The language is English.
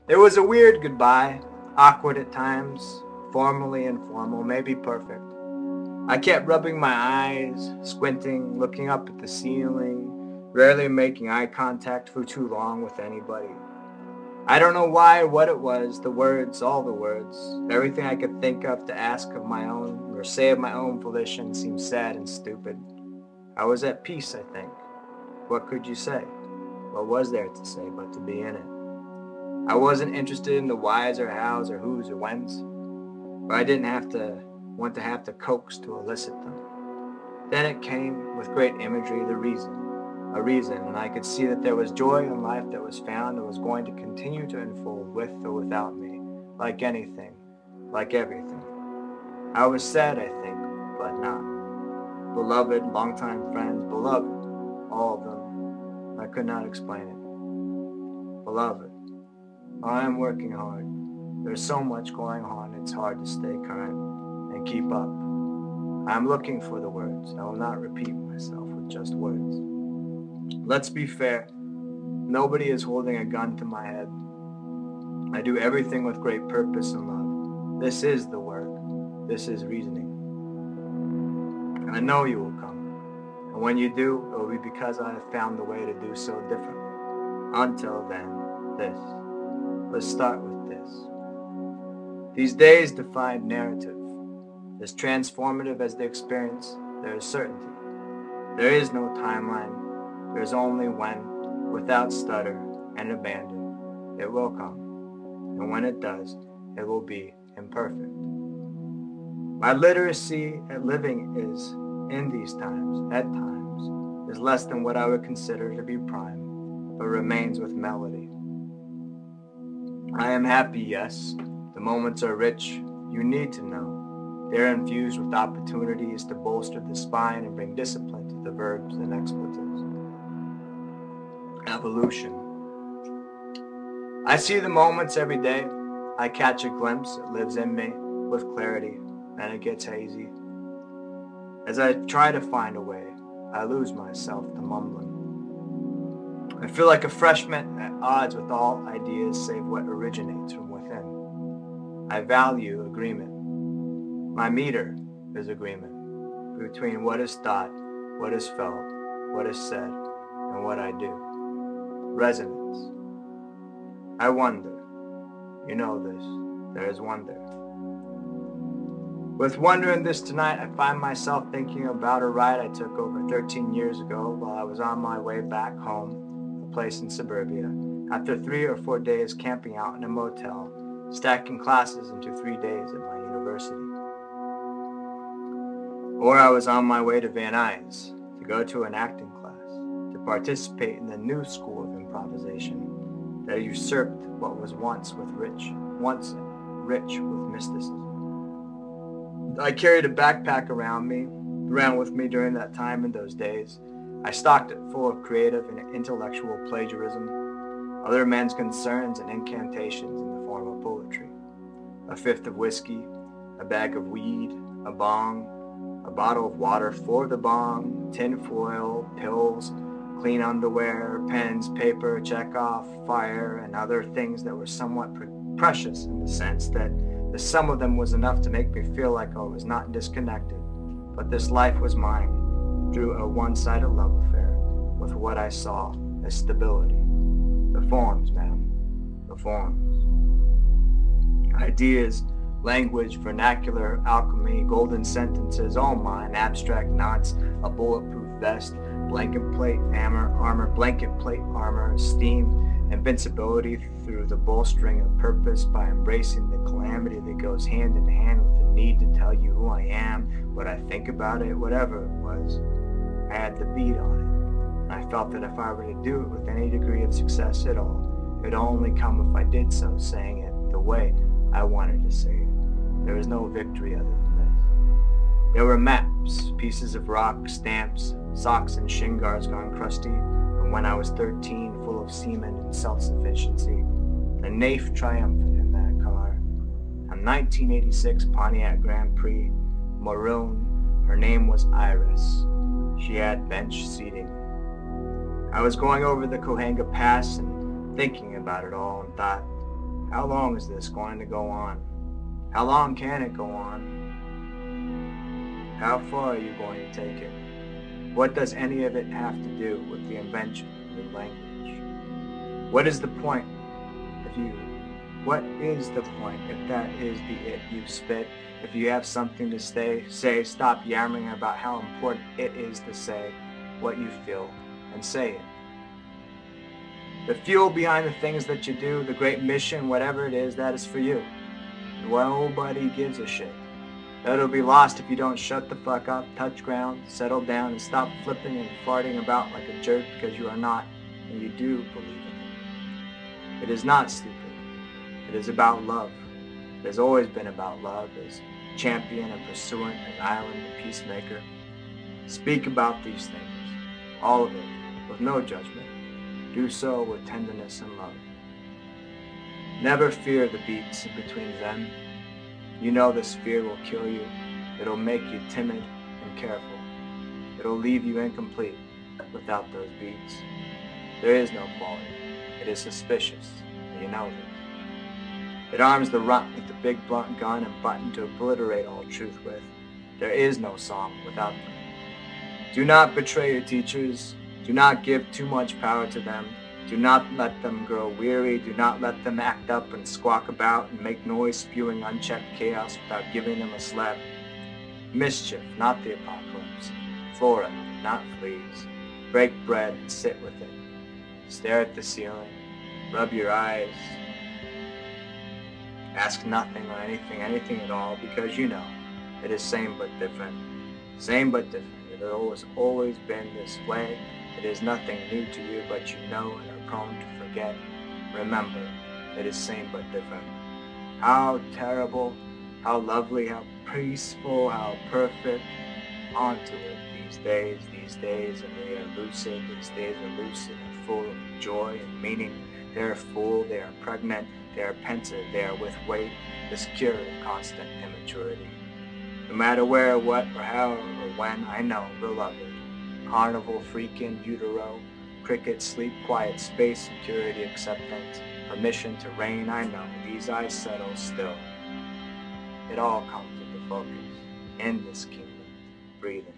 It was a weird goodbye, awkward at times, formally informal, maybe perfect. I kept rubbing my eyes, squinting, looking up at the ceiling, rarely making eye contact for too long with anybody. I don't know why or what it was, the words, all the words, everything I could think of to ask of my own or say of my own volition seemed sad and stupid. I was at peace, I think. What could you say? What was there to say but to be in it? I wasn't interested in the whys or hows or whos or whens, but I didn't have to coax to elicit them. Then it came with great imagery, the reason, a reason, and I could see that there was joy in life that was found and was going to continue to unfold with or without me, like anything, like everything. I was sad, I think, but not. Beloved, longtime friends, beloved, all of them. I could not explain it. Beloved, I am working hard. There's so much going on, it's hard to stay current and keep up. I am looking for the words. I will not repeat myself with just words. Let's be fair. Nobody is holding a gun to my head. I do everything with great purpose and love. This is the work. This is reasoning. I know you will come. And when you do, it will be because I have found the way to do so differently. Until then, this. Let's start with this. These days define narrative. As transformative as the experience, there is certainty. There is no timeline. There is only when, without stutter and abandon, it will come. And when it does, it will be imperfect. My literacy at living is, in these times, at times, is less than what I would consider to be prime, but remains with melody. I am happy, yes. The moments are rich. You need to know. They're infused with opportunities to bolster the spine and bring discipline to the verbs and expletives. Evolution. I see the moments every day. I catch a glimpse. It lives in me with clarity, and it gets hazy. As I try to find a way, I lose myself to mumbling. I feel like a freshman at odds with all ideas save what originates from within. I value agreement. My meter is agreement between what is thought, what is felt, what is said, and what I do. Resonance. I wonder. You know this. There is wonder. With wonder in this tonight, I find myself thinking about a ride I took over 13 years ago while I was on my way back home, a place in suburbia, after 3 or 4 days camping out in a motel, stacking classes into 3 days at my university. Or I was on my way to Van Nuys to go to an acting class, to participate in the new school of improvisation that usurped what was once rich with mysticism. I carried a backpack around with me during that time and those days. I stocked it full of creative and intellectual plagiarism, other men's concerns and incantations in the form of poetry. A fifth of whiskey, a bag of weed, a bong, a bottle of water for the bong, tin foil, pills, clean underwear, pens, paper, check-off, fire, and other things that were somewhat precious in the sense that the sum of them was enough to make me feel like I was not disconnected, but this life was mine through a one-sided love affair with what I saw as stability. The forms, ma'am, the forms. Ideas, language, vernacular, alchemy, golden sentences, all mine, abstract knots, a bulletproof vest, blanket plate armor, esteem, invincibility through the bolstering of purpose by embracing the calamity that goes hand in hand with the need to tell you who I am, what I think about it, whatever it was. I had the beat on it, and I felt that if I were to do it with any degree of success at all, it would only come if I did so saying it the way I wanted to say it. There was no victory other than this. There were maps, pieces of rock, stamps, socks and shin guards gone crusty, from when I was 13, full of semen and self-sufficiency. The naif triumphant in that car. A 1986 Pontiac Grand Prix, maroon. Her name was Iris. She had bench seating. I was going over the Cohanga Pass and thinking about it all and thought, How long is this going to go on? How long can it go on? How far are you going to take it? What does any of it have to do with the invention of new language? What is the point if that is the it you spit? If you have something to say, stop yammering about how important it is to say what you feel and say it. The fuel behind the things that you do, the great mission, whatever it is, that is for you. Nobody gives a shit. That'll be lost if you don't shut the fuck up, touch ground, settle down, and stop flipping and farting about like a jerk because you are not, and you do believe in it. It is not stupid. It is about love. It has always been about love, as champion and pursuant, as island and peacemaker. Speak about these things, all of it, with no judgment. Do so with tenderness and love. Never fear the beats in between them. You know this fear will kill you. It'll make you timid and careful. It'll leave you incomplete without those beats. There is no quality. It is suspicious, and you know this. It arms the runt with the big blunt gun and button to obliterate all truth with. There is no song without them. Do not betray your teachers. Do not give too much power to them. Do not let them grow weary. Do not let them act up and squawk about and make noise spewing unchecked chaos without giving them a slap. Mischief, not the apocalypse. Flora, not fleas. Break bread and sit with it. Stare at the ceiling. Rub your eyes. Ask nothing or anything at all, because you know it is same but different. Same but different. It has always been this way. It is nothing new to you, but you know and are prone to forget. Remember, it is same but different. How terrible, how lovely, how peaceful, how perfect. Onto it these days, and they are lucid. These days are lucid and full of joy and meaning. They are full, they are pregnant, they are pensive, they are with weight, this cure of constant immaturity. No matter where, what, or how, or when, I know, beloved. Carnival, freaking, utero, cricket, sleep, quiet, space, security, acceptance, permission to reign, I know, these eyes settle still. It all comes into focus, in this kingdom, breathing.